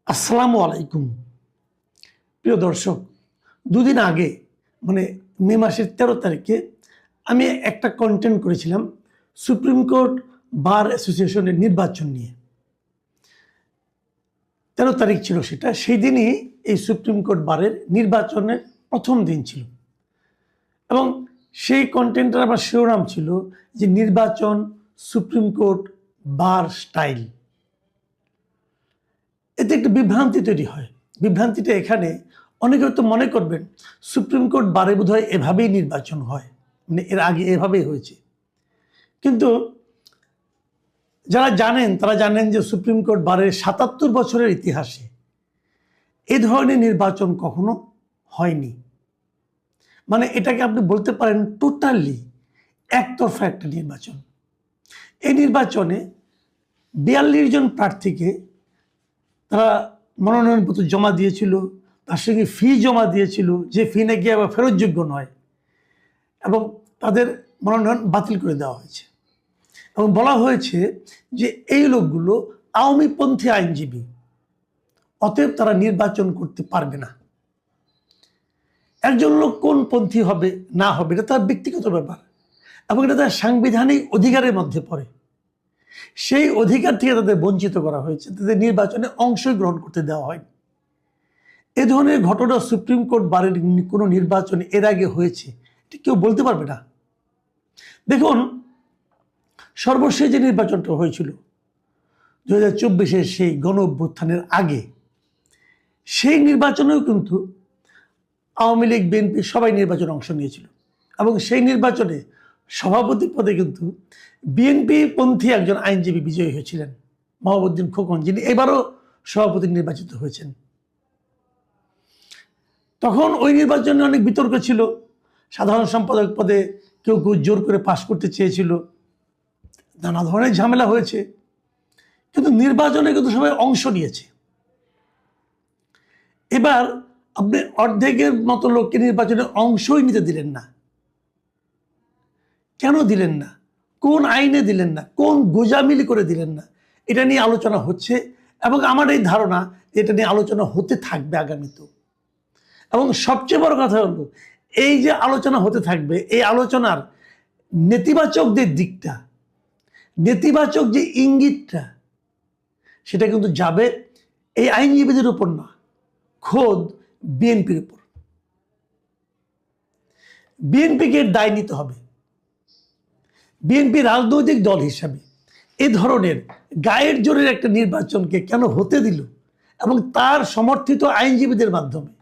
আসসালামু আলাইকুম। প্রিয় দর্শক, দুদিন আগে মানে মে মাসের ১৩ তারিখে আমি একটা কন্টেন্ট করেছিলাম সুপ্রিম কোর্ট বার অ্যাসোসিয়েশনের নির্বাচন নিয়ে। ১৩ তারিখ ছিল সেটা, সেই দিনই এই সুপ্রিম কোর্ট বারের নির্বাচনের প্রথম দিন ছিল এবং সেই কন্টেন্টের আবার শিরোনাম ছিল যে নির্বাচন সুপ্রিম কোর্ট বার স্টাইল। এতে একটা বিভ্রান্তি তৈরি হয়। বিভ্রান্তিটা এখানে, অনেকে হয়তো মনে করবেন সুপ্রিম কোর্ট বারে বোধহয় এভাবেই নির্বাচন হয়, মানে এর আগে এভাবেই হয়েছে। কিন্তু যারা জানেন তারা জানেন যে সুপ্রিম কোর্ট বারের ৭৭ বছরের ইতিহাসে এ ধরনের নির্বাচন কখনো হয়নি। মানে এটাকে আপনি বলতে পারেন টোটালি একতরফা একটা নির্বাচন। এই নির্বাচনে ৪২ জন প্রার্থীকে তারা মনোনয়নপত্র জমা দিয়েছিল, তার সঙ্গে ফি জমা দিয়েছিল, যে ফি নাকি আবার ফেরতযোগ্য নয়, এবং তাদের মনোনয়ন বাতিল করে দেওয়া হয়েছে এবং বলা হয়েছে যে এই লোকগুলো আওয়ামীপন্থী আইনজীবী, অতএব তারা নির্বাচন করতে পারবে না। একজন লোক কোন পন্থী হবে না হবে এটা তার ব্যক্তিগত ব্যাপার এবং এটা তার সাংবিধানিক অধিকারের মধ্যে পড়ে। সেই অধিকার থেকে তাদের বঞ্চিত করা হয়েছে, তাদের নির্বাচনে অংশগ্রহণ করতে দেওয়া হয়নি। এ ধরনের ঘটনা সুপ্রিম কোর্ট বারের কোনো নির্বাচনে এর আগে হয়েছে এটা কেউ বলতে পারবে না। দেখুন, সর্বশেষ যে নির্বাচনটা হয়েছিল ২০২৪-এর সেই গণ অভ্যুত্থানের আগে, সেই নির্বাচনেও কিন্তু আওয়ামী লীগ বিএনপি সবাই নির্বাচনে অংশ নিয়েছিল এবং সেই নির্বাচনে সভাপতি পদে কিন্তু বিএনপি পন্থী একজন আইনজীবী বিজয়ী হয়েছিলেন, মাহবুবউদ্দিন খোকন, যিনি এবারও সভাপতি নির্বাচিত হয়েছেন। তখন ওই নির্বাচনে অনেক বিতর্ক ছিল, সাধারণ সম্পাদক পদে কেউ কেউ জোর করে পাশ করতে চেয়েছিল, নানা ধরনের ঝামেলা হয়েছে, কিন্তু নির্বাচনে কিন্তু সবাই অংশ নিয়েছে। এবার আপনি অর্ধেকের মতো লোককে নির্বাচনে অংশই নিতে দিলেন না। কেন দিলেন না? কোন আইনে দিলেন না? কোন গোজামিলি করে দিলেন না? এটা নিয়ে আলোচনা হচ্ছে এবং আমার এই ধারণা এটা নিয়ে আলোচনা হতে থাকবে আগামীতেও। এবং সবচেয়ে বড় কথা হলো, এই যে আলোচনা হতে থাকবে, এই আলোচনার নেতিবাচক যে দিকটা, নেতিবাচক যে ইঙ্গিতটা, সেটা কিন্তু যাবে এই আইনজীবীদের উপর না, খোদ বিএনপির উপর। বিএনপিকে দায় নিতে হবে। বিএনপি রাজনৈতিক দল হিসাবে এ ধরনের গায়ের জোরের একটা নির্বাচনকে কেন হতে দিল এবং তার সমর্থিত আইনজীবীদের মাধ্যমে,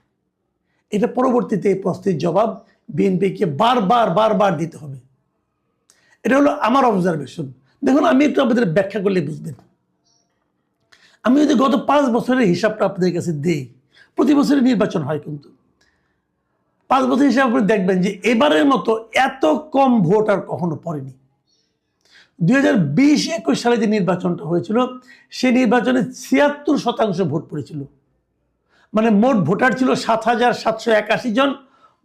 এটা পরবর্তীতে এই প্রশ্নের জবাব বিএনপিকে বারবার দিতে হবে। এটা হলো আমার অবজারভেশন। দেখুন, আমি একটু আপনাদের ব্যাখ্যা করলে বুঝবেন। আমি যদি গত ৫ বছরের হিসাবটা আপনাদের কাছে দিই, প্রতি বছরের নির্বাচন হয়, কিন্তু ৫ বছর হিসাবে আপনি দেখবেন যে এবারের মতো এত কম ভোট আর কখনো পড়েনি। ২০২০-২১ সালে যে নির্বাচনটা হয়েছিল, সেই নির্বাচনে ৭৬% ভোট পড়েছিল। মানে মোট ভোটার ছিল ৭৭৮১ জন,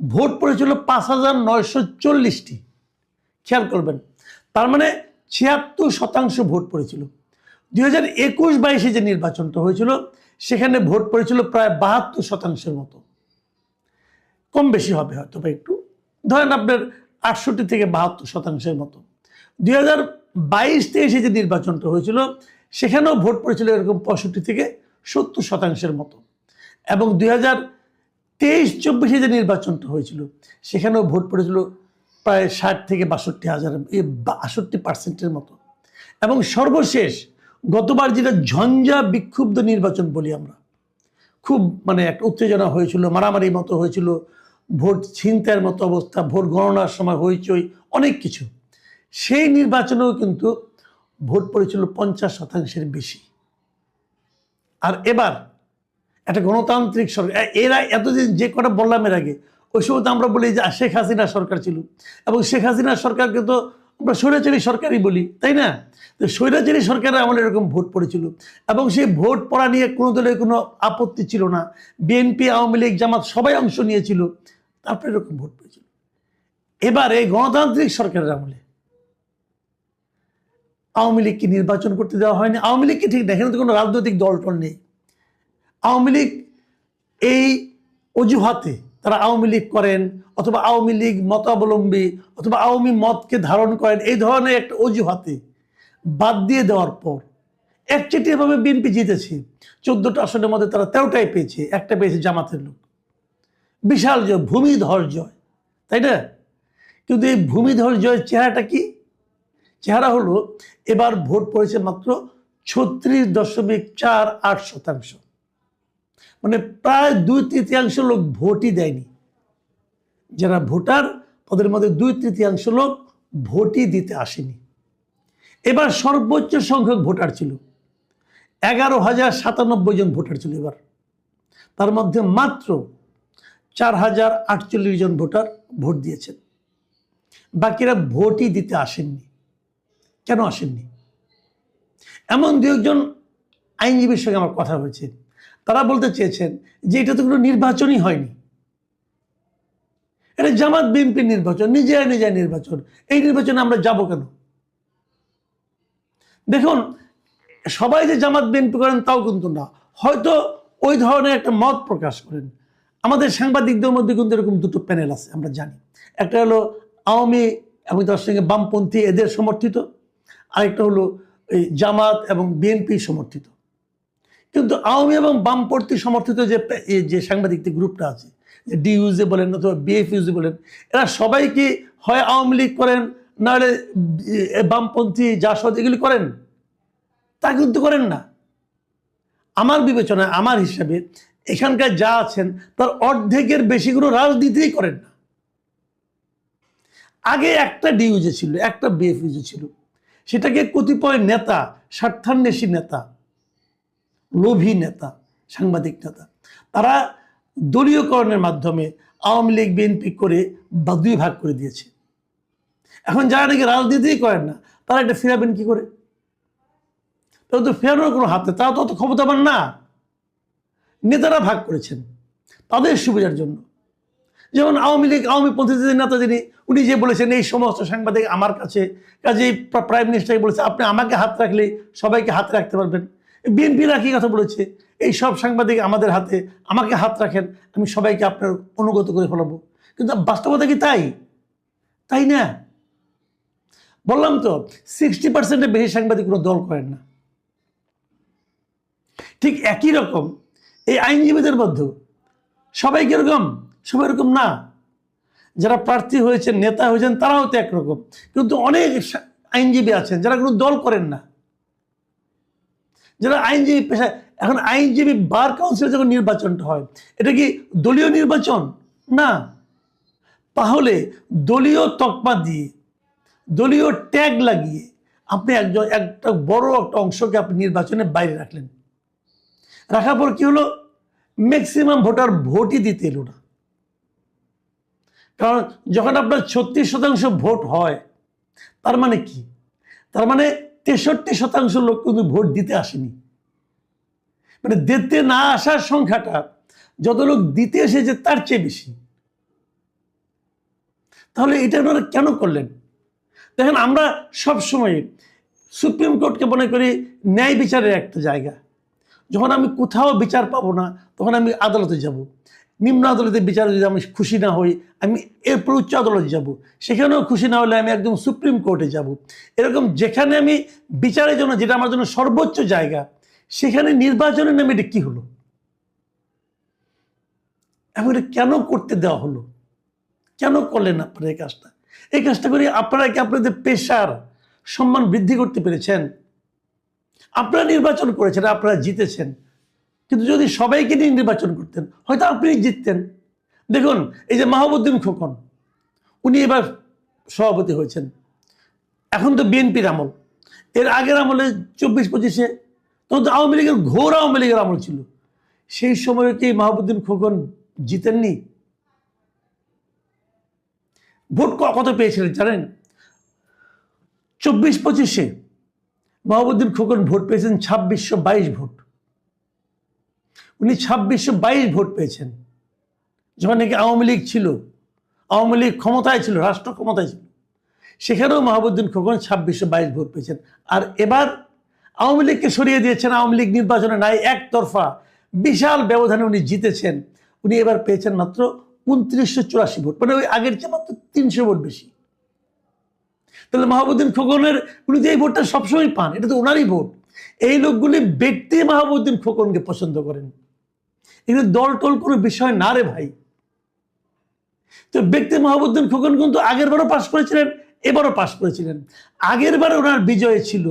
ভোট পড়েছিল ৫,৯৪০টি। খেয়াল করবেন, তার মানে ৭৬% ভোট পড়েছিল। ২০২১-২২ যে নির্বাচনটা হয়েছিল, সেখানে ভোট পড়েছিল প্রায় ৭২% মতো, কম বেশি হবে হয়তো বা একটু, ধরেন আপনার ৬৮ থেকে ৭২% মতো। ২০২২-২৩ যে নির্বাচনটা হয়েছিল, সেখানেও ভোট পড়েছিল এরকম ৬৫ থেকে ৭০% মতো, এবং ২০২৩-২৪ যে নির্বাচনটা হয়েছিল, সেখানেও ভোট পড়েছিল প্রায় ৬০ থেকে ৬২% মতো। এবং সর্বশেষ গতবার যেটা ঝঞ্ঝা বিক্ষুব্ধ নির্বাচন বলি আমরা, খুব মানে একটা উত্তেজনা হয়েছিল, মারামারির মতো হয়েছিল, ভোট ছিনতাইয়ের মতো অবস্থা, ভোট গণনার সময় হইচই, অনেক কিছু, সেই নির্বাচনেও কিন্তু ভোট পড়েছিল ৫০%-এর বেশি। আর এবার একটা গণতান্ত্রিক সরকার, এরা এতদিন যে কটা বললাম এর আগে, ওই সময় তো আমরা বলি যে শেখ হাসিনা সরকার ছিল, এবং শেখ হাসিনা সরকারকে তো আমরা স্বৈরাচারী সরকারই বলি, তাই না? তো স্বৈরাচারী সরকারের আমলে এরকম ভোট পড়েছিল এবং সেই ভোট পড়া নিয়ে কোনো দলের কোনো আপত্তি ছিল না। বিএনপি, আওয়ামী লীগ, জামাত সবাই অংশ নিয়েছিল, তারপরে এরকম ভোট পড়েছিল। এবার এই গণতান্ত্রিক সরকারের আমলে আওয়ামী লীগকে নির্বাচন করতে দেওয়া হয়নি। আওয়ামী লীগকে ঠিক দেখেন, তো কোনো রাজনৈতিক দল টল নেই। আওয়ামী লীগ এই অজুহাতে তারা আওয়ামী লীগ করেন, অথবা আওয়ামী লীগ মতাবলম্বী, অথবা আওয়ামী মতকে ধারণ করেন, এই ধরনের একটা অজুহাতে বাদ দিয়ে দেওয়ার পর একচেটিয়াভাবে বিএনপি জিতেছে। 14টা আসনের মধ্যে তারা 13টাই পেয়েছে, একটা পেয়েছে জামাতের লোক। বিশাল জয়, ভূমিধর জয়, তাই না? কিন্তু এই ভূমিধর জয়ের চেহারাটা কি? চেহারা হলো এবার ভোট পড়েছে মাত্র 36.48%। মানে প্রায় 2/3 লোক ভোটই দেয়নি। যারা ভোটার তাদের মধ্যে 2/3 লোক ভোটই দিতে আসেনি। এবার সর্বোচ্চ সংখ্যক ভোটার ছিল 11,097 জন ভোটার ছিল এবার। তার মধ্যে মাত্র 4,048 জন ভোটার ভোট দিয়েছেন। বাকিরা ভোটই দিতে আসেননি। কেন আসেননি? এমন দু একজন আইনজীবীর সঙ্গে আমার কথা হয়েছে, তারা বলতে চেয়েছেন যে এটা তো কোনো নির্বাচনই হয়নি, এটা জামাত বিএনপির নির্বাচন, নিজেরা নিজের নির্বাচন, এই নির্বাচনে আমরা যাব কেন? দেখুন, সবাই যে জামাত বিএনপি করেন তাও কিন্তু না, হয়তো ওই ধরনের একটা মত প্রকাশ করেন। আমাদের সাংবাদিকদের মধ্যে কিন্তু এরকম দুটো প্যানেল আছে, আমরা জানি। একটা হলো আওয়ামী এবং তার সঙ্গে বামপন্থী এদের সমর্থিত, আরেকটা হলো এই জামাত এবং বিএনপি সমর্থিত। কিন্তু আওয়ামী এবং বামপন্থী সমর্থিত যে সাংবাদিকদের গ্রুপটা আছে, যে ডিইউজে বলেন অথবা বিএফইউজে বলেন, এরা সবাই কি হয় আওয়ামী লীগ করেন, নাহলে বামপন্থী জাসদ এগুলি করেন? তা কিন্তু করেন না। আমার বিবেচনায়, আমার হিসাবে এখানকার যা আছেন তার অর্ধেকের বেশি কোনো রাজনীতিই করেন না। আগে একটা ডিইউজে ছিল, একটা বিএফইউজে ছিল, সেটাকে কতিপয় নেতা, স্বার্থান্বেষী নেতা, লোভী নেতা, সাংবাদিক নেতা, তারা দলীয়করণের মাধ্যমে আওয়ামী লীগ বিএনপি করে বা 2 ভাগ করে দিয়েছে। এখন যারা নাকি রাজনীতিই করেন না, তারা এটা ফেরাবেন কি করে? তারা তো ফেরানোর কোনো হাতে, তারা তো অত ক্ষমতাবান না। নেতারা ভাগ করেছেন তাদের সুবিধার জন্য। যেমন আওয়ামী লীগ, আওয়ামী পন্থীদের নেতা যিনি, উনি যে বলেছেন এই সমস্ত সাংবাদিক আমার কাছে, কাজেই প্রাইম মিনিস্টারকে বলেছে আপনি আমাকে হাত রাখলে সবাইকে হাতে রাখতে পারবেন। বিএনপির একই কথা বলেছে, এই সব সাংবাদিক আমাদের হাতে, আমাকে হাত রাখেন, আমি সবাইকে আপনার অনুগত করে ফেলাবো। কিন্তু বাস্তবতা কি তাই? তাই না। বললাম তো, 60%-এর বেশি সাংবাদিক কোনো দল করেন না। ঠিক একই রকম এই আইনজীবীদের মধ্যে সবাই কিরকম? সবাই এরকম না। যারা প্রার্থী হয়েছেন, নেতা হয়েছেন, তারাও তো একরকম। কিন্তু অনেক আইনজীবী আছেন যারা কোনো দল করেন না, যারা আইনজীবী পেশায়। এখন আইনজীবী বার কাউন্সিলে যখন নির্বাচনটা হয়, এটা কি দলীয় নির্বাচন? না। তাহলে দলীয় তকমা দিয়ে, দলীয় ট্যাগ লাগিয়ে আপনি একটা বড় একটা অংশকে আপনি নির্বাচনে বাইরে রাখলেন। রাখার পর কি হলো? ম্যাক্সিমাম ভোটার ভোটই দিতে এলো না। কারণ যখন আপনার 36% ভোট হয়, তার মানে কি? তার মানে 63% লোক কিন্তু ভোট দিতে আসেনি। মানে দিতে না আসার সংখ্যাটা যত লোক দিতে এসেছে তার চেয়ে বেশি। তাহলে এটা ওনারা কেন করলেন? দেখেন, আমরা সবসময় সুপ্রিম কোর্টকে মনে করি ন্যায় বিচারের একটা জায়গা। যখন আমি কোথাও বিচার পাবো না, তখন আমি আদালতে যাব। নিম্ন আদালতের বিচারে যদি আমি খুশি না হই, আমি এরপর উচ্চ আদালতে যাব। সেখানেও খুশি না হলে আমি একদম সুপ্রিম কোর্টে যাব। এরকম যেখানে আমি বিচারের জন্য, যেটা আমার জন্য সর্বোচ্চ জায়গা, সেখানে নির্বাচনের নামে এটা কী হলো? এবং এটা কেন করতে দেওয়া হলো? কেন করলেন আপনারা এই কাজটা? এই কাজটা করে আপনারা কি আপনাদের পেশার সম্মান বৃদ্ধি করতে পেরেছেন? আপনারা নির্বাচন করেছেন, আপনারা জিতেছেন, কিন্তু যদি সবাইকে নিয়ে নির্বাচন করতেন, হয়তো আপনি জিততেন। দেখুন, এই যে মাহবুবউদ্দিন খোকন, উনি এবার সভাপতি হয়েছেন। এখন তো বিএনপির আমল, এর আগের আমলে 24-25-এ তখন তো আওয়ামী লীগের, ঘোর আওয়ামী লীগের আমল ছিল। সেই সময়ে কি মাহবুবউদ্দিন খোকন জিতেননি? ভোট কত পেয়েছিলেন জানেন? 24-25-এ মাহবুবউদ্দিন খোকন ভোট পেয়েছেন 2622 ভোট। উনি 2622 ভোট পেয়েছেন যখন নাকি আওয়ামী লীগ ছিল, আওয়ামী লীগ ক্ষমতায় ছিল, রাষ্ট্র ক্ষমতায় ছিল। সেখানেও মাহবুবউদ্দিন খোকন 2622 ভোট পেয়েছেন। আর এবার আওয়ামী লীগকে সরিয়ে দিয়েছেন, আওয়ামী লীগ নির্বাচনে নাই, একতরফা বিশাল ব্যবধানে উনি জিতেছেন। উনি এবার পেয়েছেন মাত্র 2984 ভোট, মানে ওই আগের চেয়ে মাত্র 300 ভোট বেশি। তাহলে মাহবুদ্দিন খোকনের উনি যে এই ভোটটা সবসময় পান, এটা তো ওনারই ভোট। এই লোকগুলি ব্যক্তি মাহবুদ্দিন খোকনকে পছন্দ করেন, এগুলো দল টল কোনো বিষয় না রে ভাই। তো ব্যক্তি মাহবুদ্দিন খোকন কিন্তু আগের বারও পাশ করেছিলেন, এবারও পাশ করেছিলেন। আগের বারে ওনার বিজয় ছিল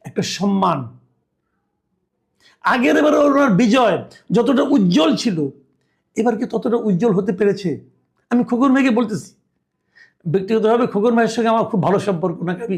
একটা সম্মান, আগের বারে ওনার বিজয় যতটা উজ্জ্বল ছিল, এবার কি ততটা উজ্জ্বল হতে পেরেছে? আমি খোকন ভাইকে বলতেছি, ব্যক্তিগতভাবে খোকন ভাইয়ের সঙ্গে আমার খুব ভালো সম্পর্ক, ওনাকে আমি